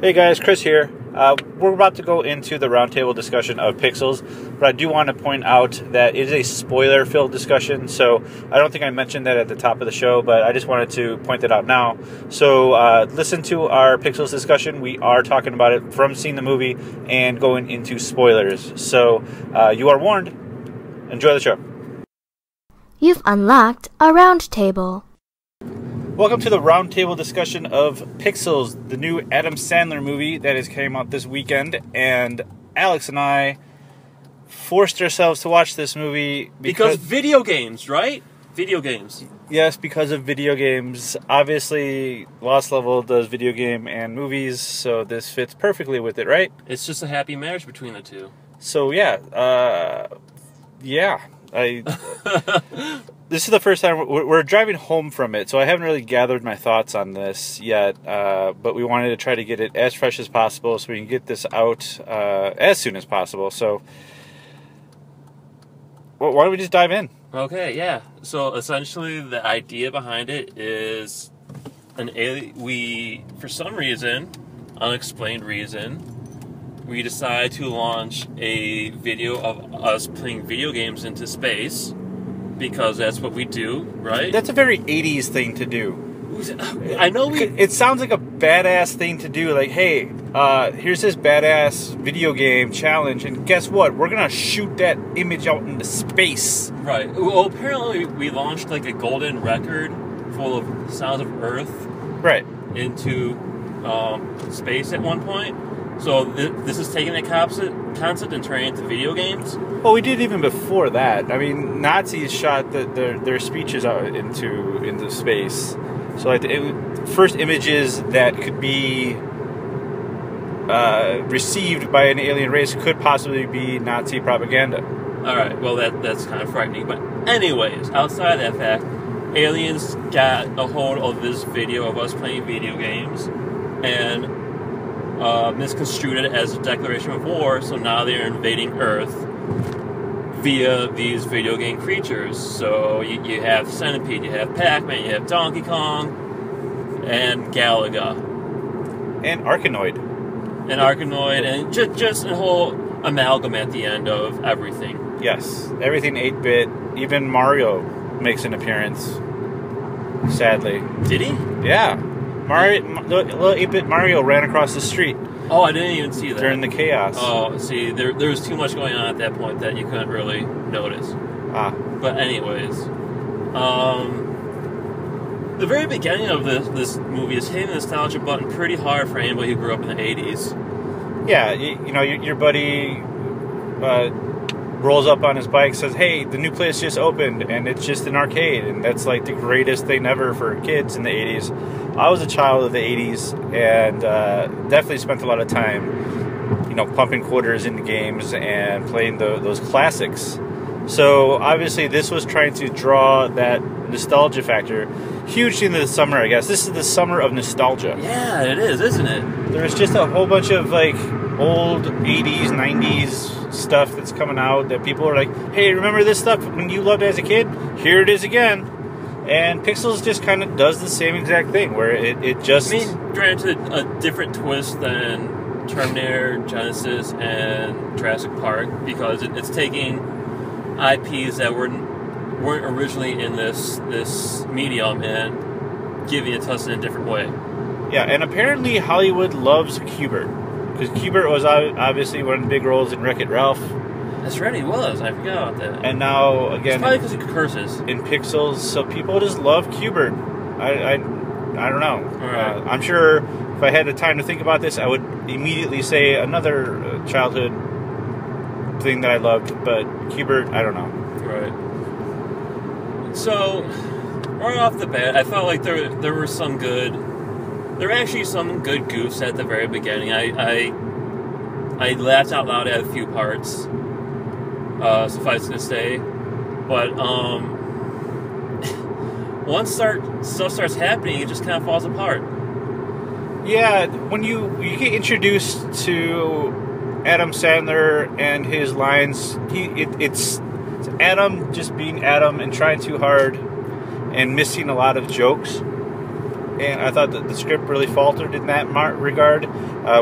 Hey guys, Chris here. We're about to go into the roundtable discussion of Pixels, but I do want to point out that it is a spoiler-filled discussion, so I don't think I mentioned that at the top of the show, but I just wanted to point that out now. So listen to our Pixels discussion. We are talking about it from seeing the movie and going into spoilers. So you are warned. Enjoy the show. You've unlocked a roundtable. Welcome to the roundtable discussion of Pixels, the new Adam Sandler movie that has came out this weekend, and Alex and I forced ourselves to watch this movie because video games, right? Video games. Yes, because of video games. Obviously, Lost Level does video game and movies, so this fits perfectly with it, right? It's just a happy marriage between the two. So this is the first time we're driving home from it, so I haven't really gathered my thoughts on this yet, but we wanted to try to get it as fresh as possible so we can get this out as soon as possible. So why don't we just dive in? Okay, yeah. So essentially the idea behind it is for some reason, unexplained reason, we decide to launch a video of us playing video games into space. Because that's what we do, right? That's a very 80s thing to do. I know It sounds like a badass thing to do. Like, hey, here's this badass video game challenge, and guess what? We're gonna shoot that image out into space. Right. Well, apparently we launched like a golden record full of sounds of Earth. Right. Into space at one point. So this is taking that concept and turning it into video games? Well, we did even before that. I mean, Nazis shot their speeches out into space. So like the first images that could be received by an alien race could possibly be Nazi propaganda. All right, well that's kind of frightening. But anyways, outside of that fact, aliens got a hold of this video of us playing video games and misconstrued it as a declaration of war, so now they're invading Earth via these video game creatures. So you have Centipede, you have Pac-Man, you have Donkey Kong, and Galaga. And Arkanoid. And just a whole amalgam at the end of everything. Yes, everything 8-bit. Even Mario makes an appearance, sadly. Did he? Yeah. Little 8-bit Mario ran across the street. Oh, I didn't even see that. During the chaos. Oh, see, there was too much going on at that point that you couldn't really notice. But anyways, the very beginning of this movie is hitting the nostalgia button pretty hard for anybody who grew up in the 80s. Yeah, you know, your buddy rolls up on his bike, says, hey, the new place just opened, and it's just an arcade, and that's like the greatest thing ever for kids in the 80s. I was a child of the 80s, and definitely spent a lot of time, you know, pumping quarters into games and playing those classics. So obviously this was trying to draw that nostalgia factor. Huge into the summer, I guess. This is the summer of nostalgia. Yeah, it is, isn't it? There's just a whole bunch of like old 80s, 90s stuff that's coming out that people are like, hey, remember this stuff when you loved it as a kid? Here it is again. And Pixels just kind of does the same exact thing, where it just... I mean, granted, a different twist than Terminator, Genesis, and Jurassic Park, because it's taking IPs that weren't originally in this medium and giving it to us in a different way. Yeah, and apparently Hollywood loves Q*bert, because Q*bert was obviously one of the big roles in Wreck-It Ralph. That's right, he was. I forgot about that. And now, again... It's probably because he curses. In Pixels, so people just love Q*bert. I don't know. Right. I'm sure if I had the time to think about this, I would immediately say another childhood thing that I loved, but Q*bert, I don't know. Right. So, right off the bat, I felt like there were actually some good goofs at the very beginning. I laughed out loud at a few parts. Suffice to say, but once stuff starts happening, it just kind of falls apart. Yeah, when you get introduced to Adam Sandler and his lines, it's Adam just being Adam and trying too hard and missing a lot of jokes. and I thought that the script really faltered in that regard.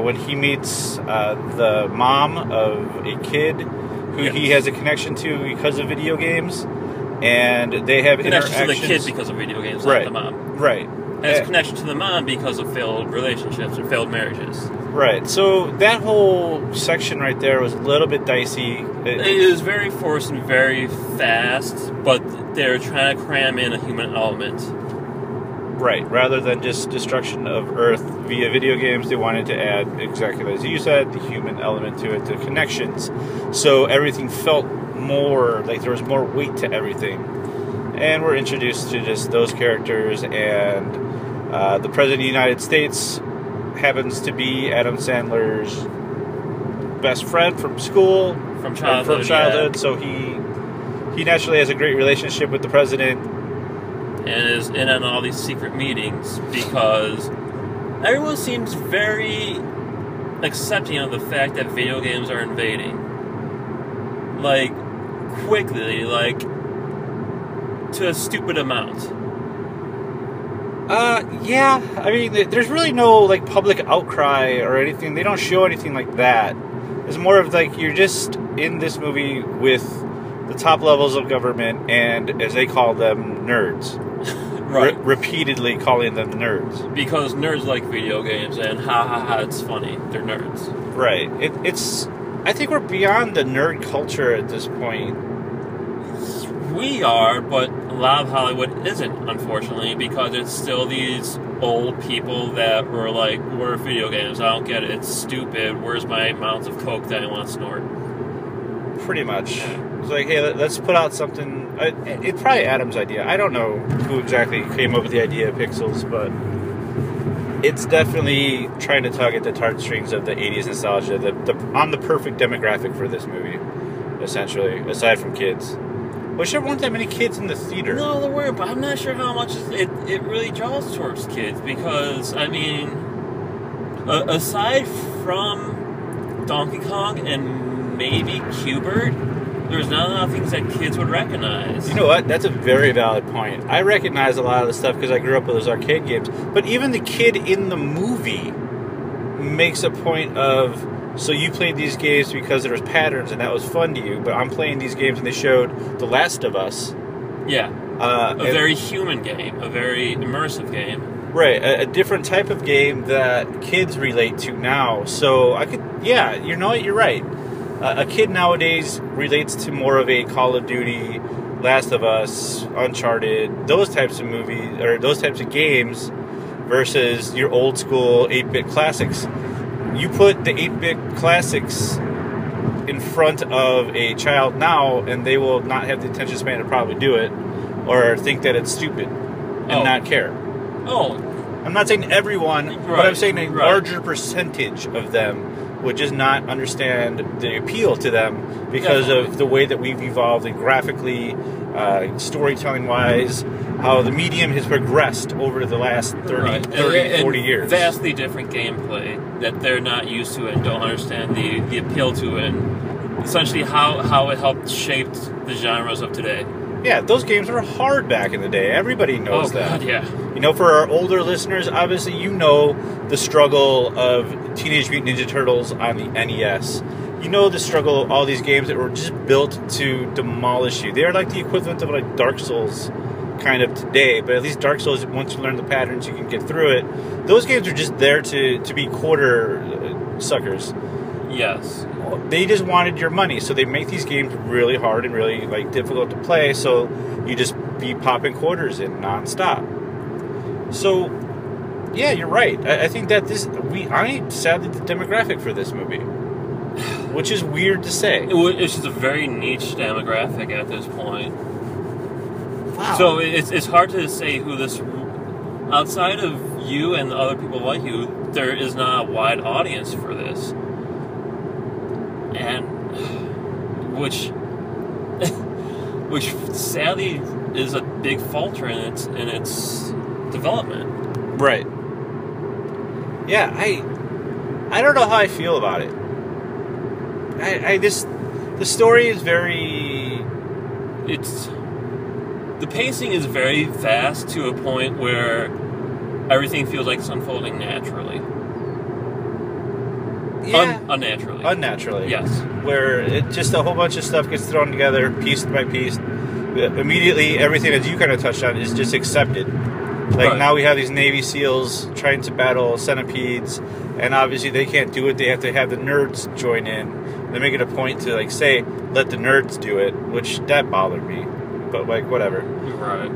When he meets the mom of a kid who he has a connection to because of video games, and they have interactions. To the kid because of video games, right. not the mom. Right. And it's connection to the mom because of failed relationships or failed marriages. Right. So that whole section right there was a little bit dicey. It was very forced and very fast, but they're trying to cram in a human element. Right. Rather than just destruction of Earth via video games, they wanted to add, exactly as you said, the human element to it, the connections. So everything felt more like there was more weight to everything. And we're introduced to just those characters, and the President of the United States happens to be Adam Sandler's best friend from school, from childhood. So he naturally has a great relationship with the president, and is in on all these secret meetings because everyone seems very accepting of the fact that video games are invading, like quickly, like to a stupid amount. Yeah. I mean, there's really no like public outcry or anything. They don't show anything like that. It's more of like you're just in this movie with the top levels of government and, as they call them, nerds. Right. Repeatedly calling them nerds. Because nerds like video games, and it's funny. They're nerds. Right. It's. I think we're beyond the nerd culture at this point. We are, but a lot of Hollywood isn't, unfortunately, because it's still these old people that were like, we're video games, I don't get it, it's stupid, where's my amounts of coke that I want to snort? Pretty much. It's like, hey, let's put out something. It's probably Adam's idea. I don't know who exactly came up with the idea of Pixels, but it's definitely trying to tug at the heartstrings of the 80s nostalgia. I'm the perfect demographic for this movie, essentially, aside from kids. Which there weren't that many kids in the theater. No, there weren't, but I'm not sure how much it really draws towards kids, because, I mean, aside from Donkey Kong and maybe Q*bert, there's not enough things that kids would recognize. You know what? That's a very valid point. I recognize a lot of the stuff because I grew up with those arcade games. But even the kid in the movie makes a point of, so you played these games because there was patterns and that was fun to you, but I'm playing these games and they showed The Last of Us. Yeah. A very human game, a very immersive game. Right, a different type of game that kids relate to now. So I could, yeah, you know what, you're right. A kid nowadays relates to more of a Call of Duty, Last of Us, Uncharted, those types of movies, or those types of games, versus your old school 8-bit classics. You put the 8-bit classics in front of a child now, and they will not have the attention span to probably do it, or think that it's stupid, and not care. Oh. I'm not saying everyone, right, but I'm saying a larger percentage of them would just not understand the appeal to them because of the way that we've evolved, and graphically, storytelling-wise, how the medium has progressed over the last 30, 40 years. Vastly different gameplay that they're not used to and don't understand the appeal to, and essentially how it helped shape the genres of today. Yeah, those games were hard back in the day. Everybody knows that. God, yeah. You know, for our older listeners, obviously you know the struggle of Teenage Mutant Ninja Turtles on the NES. You know the struggle of all these games that were just built to demolish you. They are like the equivalent of like Dark Souls kind of today, but at least Dark Souls, once you learn the patterns, you can get through it. Those games are just there to be quarter suckers. Yes. They just wanted your money, so they make these games really hard and really like difficult to play, so you just be popping quarters in nonstop. So, yeah, you're right. I think that I'm sadly the demographic for this movie, which is weird to say. It's just a very niche demographic at this point. Wow. So it's hard to say who this, outside of you and other people like you, there is not a wide audience for this. And which sadly is a big falter in its development. Right. Yeah, I don't know how I feel about it. The story is the pacing is very fast to a point where everything feels like it's unfolding naturally. Yeah. Unnaturally. Unnaturally. Yes. Where it just a whole bunch of stuff gets thrown together, piece by piece. Immediately, everything that you kind of touched on is just accepted. Like, right. Now we have these Navy SEALs trying to battle centipedes, and obviously they can't do it. They have to have the nerds join in. They make it a point to, like, say, let the nerds do it, which that bothered me. But, like, whatever. Right.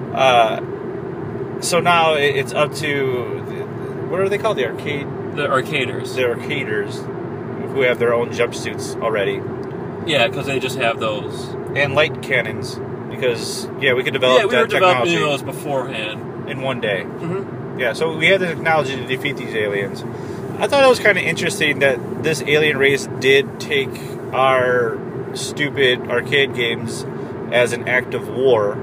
So now it's up to, what are they called? The arcaders. The arcaders, who have their own jumpsuits already. Yeah, because they just have those. And light cannons, because, we could develop we that were technology developing those beforehand. in one day. Mm-hmm. Yeah, so we had the technology to defeat these aliens. I thought it was kind of interesting that this alien race did take our stupid arcade games as an act of war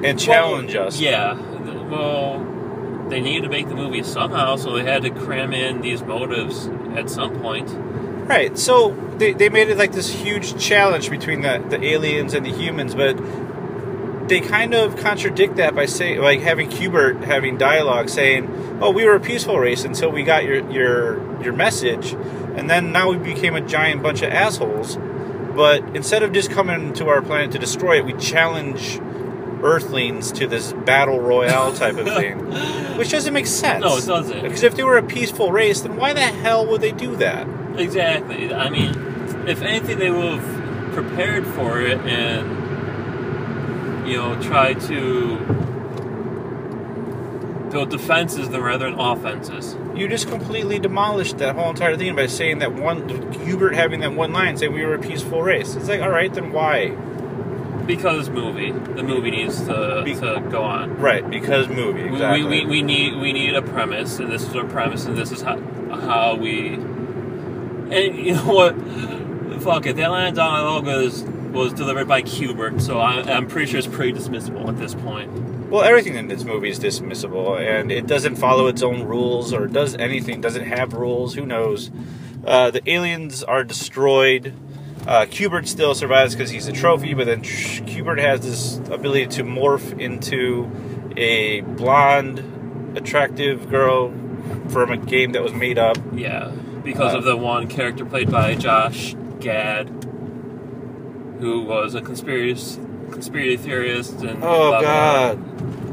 and challenge us. Yeah, well, they needed to make the movie somehow, so they had to cram in these motives at some point. Right, so they made it like this huge challenge between the aliens and the humans, but they kind of contradict that by saying, like, having Hubert having dialogue saying, "Oh, we were a peaceful race until we got your message, and then now we became a giant bunch of assholes. But instead of just coming to our planet to destroy it, we challenge Earthlings to this battle royale type of thing," which doesn't make sense. No, it doesn't. Because if they were a peaceful race, then why the hell would they do that? Exactly. I mean, if anything, they would have prepared for it and, try to build defenses rather than offenses. You just completely demolished that whole entire thing by saying that Hubert having that one line saying we were a peaceful race. It's like, all right, then why? Because movie. The movie needs to go on. Right, because movie, exactly. We need a premise, and this is our premise, and this is how we... And you know what? Fuck it. That line of dialogue was delivered by Hubert, so I'm pretty sure it's pretty dismissible at this point. Well, everything in this movie is dismissible, and it doesn't follow its own rules or does anything. Does it have rules? Who knows? The aliens are destroyed. Hubert still survives because he's a trophy, but then Hubert has this ability to morph into a blonde, attractive girl from a game that was made up. Yeah, because of the one character played by Josh Gad, who was a conspiracy theorist and oh god,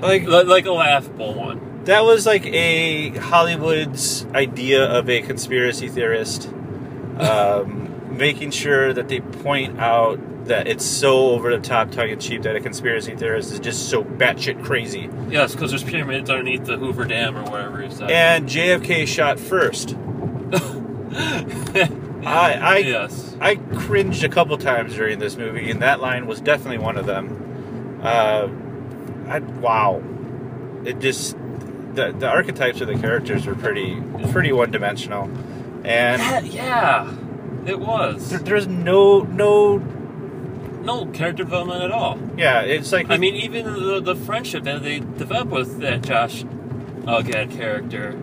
like a laughable one. That was like a Hollywood's idea of a conspiracy theorist, making sure that they point out that it's so over the top, tongue in cheek that a conspiracy theorist is just so batshit crazy. Yes, because there's pyramids underneath the Hoover Dam or whatever he said. And JFK shot first. Yes. I cringed a couple times during this movie, and that line was definitely one of them. Wow. It just... The archetypes of the characters were pretty one-dimensional. And... Yeah, it was. There's no character development at all. Yeah, it's like... I mean, even the friendship that they developed with that Josh Gad character,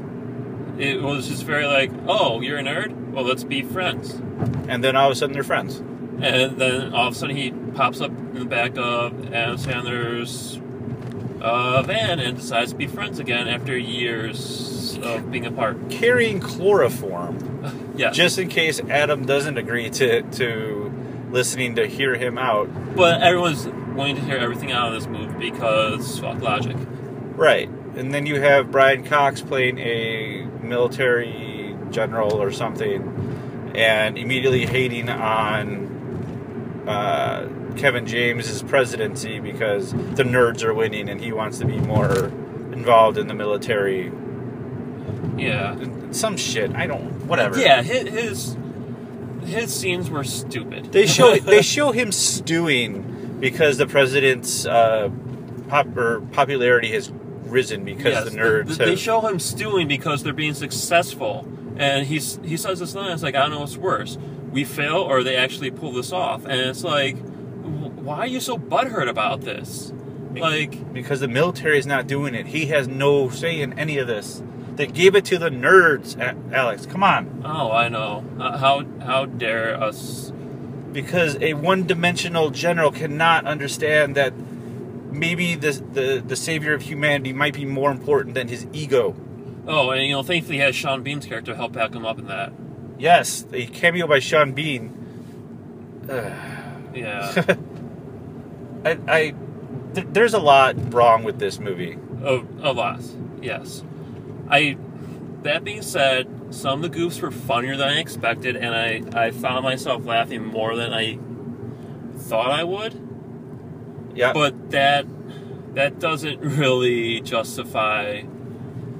it was just very like, oh, you're a nerd? Well, let's be friends. And then all of a sudden they're friends. And then all of a sudden he pops up in the back of Adam Sandler's van and decides to be friends again after years of being apart. Carrying chloroform. Yes. Just in case Adam doesn't agree to listening to hear him out. But everyone's willing to hear everything out of this movie because fuck logic. Right. And then you have Brian Cox playing a military general or something and immediately hating on Kevin James's presidency because the nerds are winning and he wants to be more involved in the military. Yeah. Some shit. Whatever. Yeah, his scenes were stupid. They show him stewing because the president's popularity has risen because the nerds they show him stewing because they're being successful. And he says this line, it's like, I don't know what's worse. We fail or they actually pull this off. And it's like, why are you so butthurt about this? Because the military is not doing it. He has no say in any of this. They gave it to the nerds, Alex. Come on. Oh, I know. How dare us? Because a one-dimensional general cannot understand that maybe the savior of humanity might be more important than his ego. Oh, and thankfully he has Sean Bean's character to help back him up in that. Yes, a cameo by Sean Bean. Yeah. There's a lot wrong with this movie. Oh, a lot. Yes. That being said, some of the goofs were funnier than I expected, and I found myself laughing more than I thought I would. Yeah. But that doesn't really justify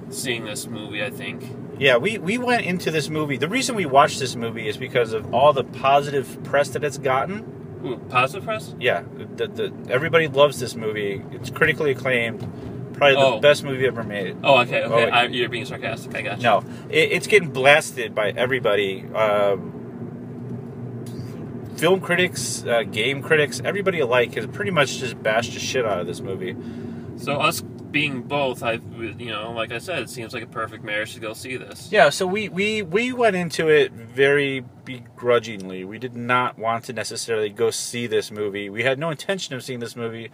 seeing this movie, I think. Yeah, we went into this movie. The reason we watched this movie is because of all the positive press that it's gotten. Ooh, positive press? Yeah, everybody loves this movie. It's critically acclaimed. Probably the best movie ever made. Oh, okay. You're being sarcastic. I got you. No, it's getting blasted by everybody. Film critics, game critics, everybody alike has pretty much just bashed the shit out of this movie. So us being both, like I said, it seems like a perfect marriage to go see this. Yeah, so we went into it very begrudgingly. We did not want to necessarily go see this movie. We had no intention of seeing this movie.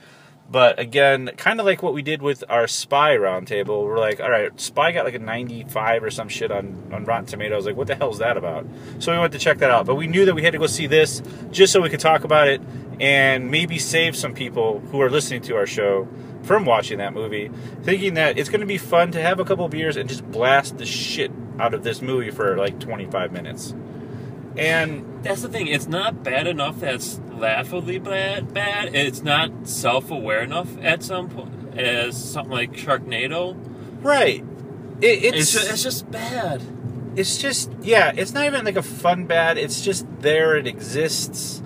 But again, kind of like what we did with our Spy Roundtable, we're like, all right, Spy got like a 95 or some shit on Rotten Tomatoes. Like, what the hell is that about? So we went to check that out. But we knew that we had to go see this just so we could talk about it and maybe save some people who are listening to our show from watching that movie, thinking that it's going to be fun to have a couple beers and just blast the shit out of this movie for like 25 minutes. And that's the thing. It's not bad enough that's laughably bad. It's not self-aware enough at some point as something like Sharknado. Right. It's just bad. It's just, yeah, it's not even like a fun bad. It's just there. It exists.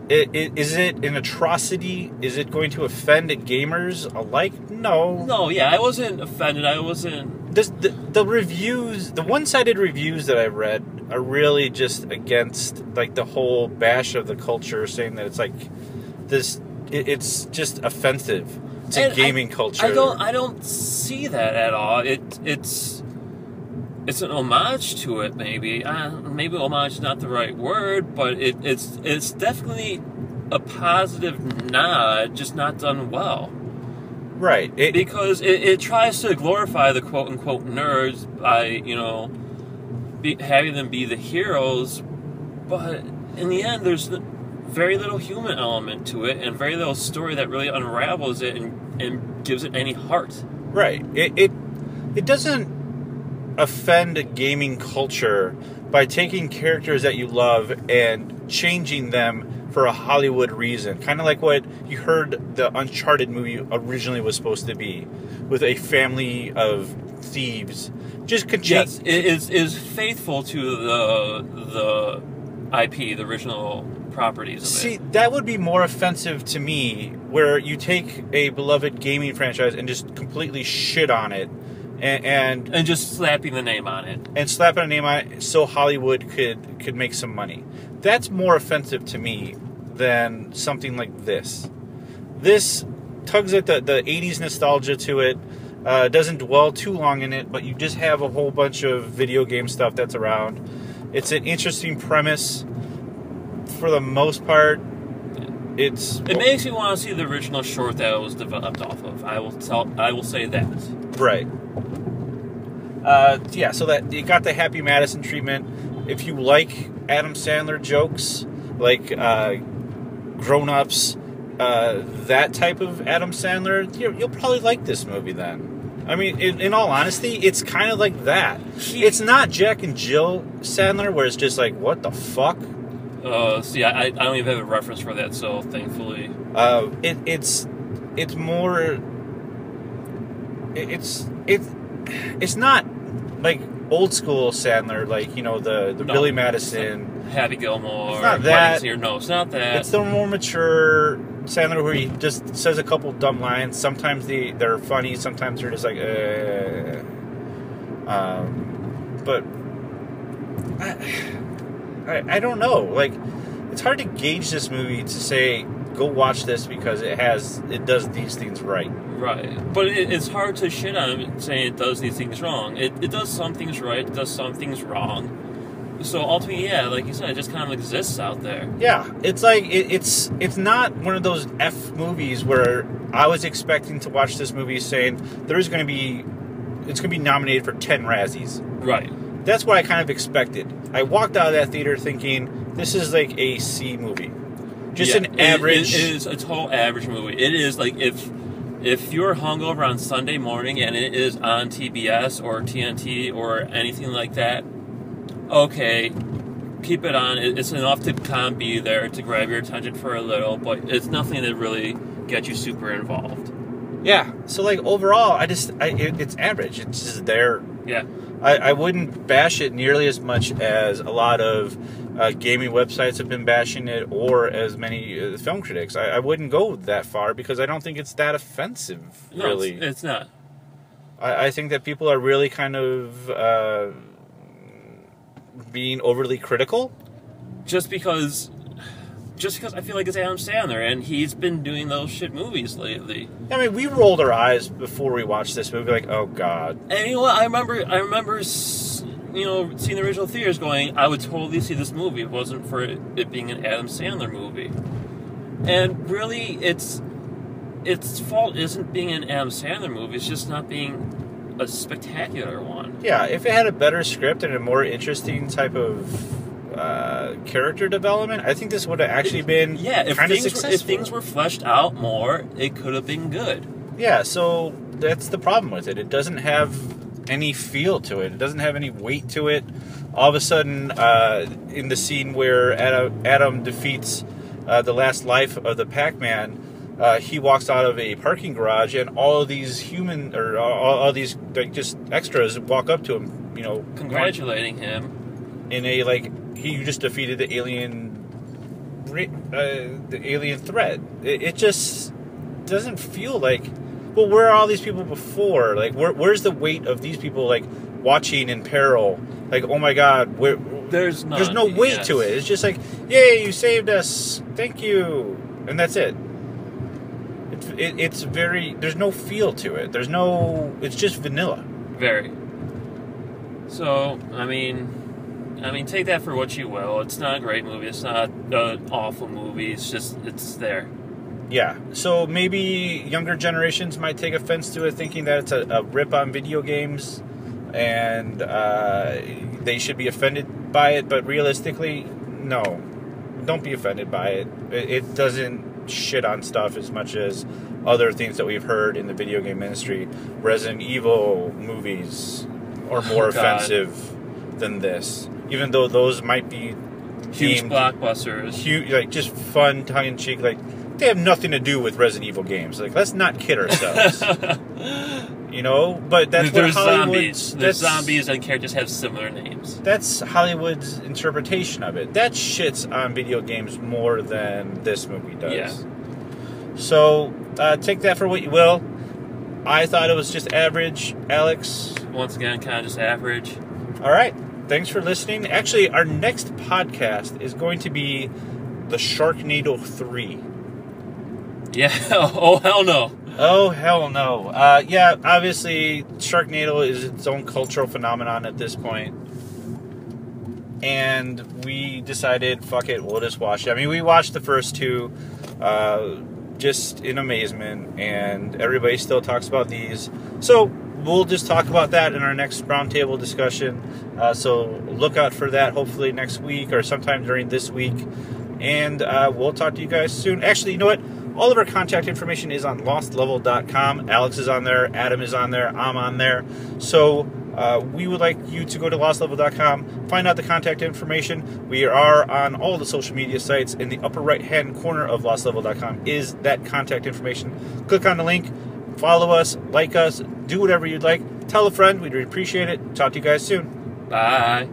Is it an atrocity? Is it going to offend gamers alike? No. No, yeah, I wasn't offended. I wasn't... The reviews, the one-sided reviews that I've read are really just against, like, the whole bash of the culture, saying that it's like this, it's just offensive to gaming culture. I don't see that at all. It's an homage to it, maybe. Maybe homage is not the right word, but it's definitely a positive nod, just not done well. Right. Because it tries to glorify the quote-unquote nerds by, having them be the heroes, but in the end, there's very little human element to it, and very little story that really unravels it and gives it any heart. Right. It doesn't offend gaming culture by taking characters that you love and changing them for a Hollywood reason. Kind of like what you heard the Uncharted movie originally was supposed to be, with a family of thieves. Just yes, it is faithful to the IP, the original properties of it. See, that would be more offensive to me, where you take a beloved gaming franchise and just completely shit on it, and just slapping the name on it. And slapping a name on it so Hollywood could make some money. That's more offensive to me than something like this. This tugs at the 80s nostalgia to it, doesn't dwell too long in it, but you just have a whole bunch of video game stuff that's around. It's an interesting premise. For the most part, it makes me want to see the original short that it was developed off of. I will say that. Right. Yeah, so that you got the Happy Madison treatment. If you like Adam Sandler jokes, like Grown Ups, that type of Adam Sandler, you'll probably like this movie then. I mean, in all honesty, it's kind of like that. It's not Jack and Jill Sandler, where it's just like, what the fuck? See, I don't even have a reference for that, so thankfully. It's more... It's not like old school Sandler, like, the Billy Madison, Happy Gilmore. It's not that. No, it's not that. It's the more mature Sandler, where he just says a couple dumb lines. Sometimes they're funny, sometimes they're just like, but I don't know. Like, it's hard to gauge this movie to say, go watch this because it does these things right. Right. But it's hard to shit on it saying it does these things wrong. It does some things right, it does some things wrong. So ultimately, yeah, like you said, it just kind of exists out there. Yeah, it's like it's not one of those F movies where I was expecting to watch this movie saying it's going to be nominated for 10 Razzies. Right. That's what I kind of expected. I walked out of that theater thinking this is like a C movie, just an average. It is a total average movie. It is like if you're hungover on Sunday morning and it is on TBS or TNT or anything like that. Okay, keep it on. It's enough to kind of be there to grab your attention for a little, but it's nothing that really gets you super involved. Yeah. So like overall, it's average. It's just there. Yeah. I wouldn't bash it nearly as much as a lot of gaming websites have been bashing it, or as many film critics. I wouldn't go that far because I don't think it's that offensive. Really, No, it's not. I think that people are really kind of being overly critical. Just because I feel like it's Adam Sandler, and he's been doing those shit movies lately. I mean, we rolled our eyes before we watched this movie, like, oh god. And you know what? I remember, seeing the original theaters, going, I would totally see this movie if it wasn't for it being an Adam Sandler movie. And really, its fault isn't being an Adam Sandler movie; it's just not being a spectacular one. Yeah, if it had a better script and a more interesting type of character development, I think this would have actually been kind of successful. If things were fleshed out more, it could have been good. Yeah, so that's the problem with it. It doesn't have any feel to it. It doesn't have any weight to it. All of a sudden, in the scene where Adam defeats the last life of the Pac-Man, he walks out of a parking garage, and all of these all these like just extras walk up to him, congratulating him in a like he just defeated the alien threat. It just doesn't feel like. Well, where are all these people before? Like, where's the weight of these people like watching in peril? Like, oh my God, there's no weight to it. It's just like, yay, you saved us, thank you, and that's it. It's very, there's no feel to it. It's just vanilla. Very. So, I mean, take that for what you will. It's not a great movie. It's not an awful movie. It's there. Yeah. So maybe younger generations might take offense to it, thinking that it's a rip on video games, and they should be offended by it. But realistically, no. Don't be offended by it. It doesn't shit on stuff as much as other things that we've heard in the video game industry. Resident Evil movies are more offensive than this, even though those might be huge blockbusters, huge, like just fun, tongue-in-cheek. Like they have nothing to do with Resident Evil games. Like let's not kid ourselves. But that's what Hollywood's... There's zombies and characters have similar names. That's Hollywood's interpretation of it. That shits on video games more than this movie does. Yeah. So, take that for what you will. I thought it was just average. Alex? Once again, kind of just average. All right. Thanks for listening. Actually, our next podcast is going to be the Sharknado 3. Yeah. Oh, hell no. Oh, hell no. Yeah, obviously, Sharknado is its own cultural phenomenon at this point. And we decided, fuck it, we'll just watch it. I mean, we watched the first two just in amazement, and everybody still talks about these. So we'll just talk about that in our next roundtable discussion. So look out for that hopefully next week or sometime during this week. And we'll talk to you guys soon. Actually, you know what? All of our contact information is on lostlevel.com. Alex is on there. Adam is on there. I'm on there. So we would like you to go to lostlevel.com, find out the contact information. We are on all the social media sites. In the upper right-hand corner of lostlevel.com is that contact information. Click on the link. Follow us. Like us. Do whatever you'd like. Tell a friend. We'd appreciate it. Talk to you guys soon. Bye.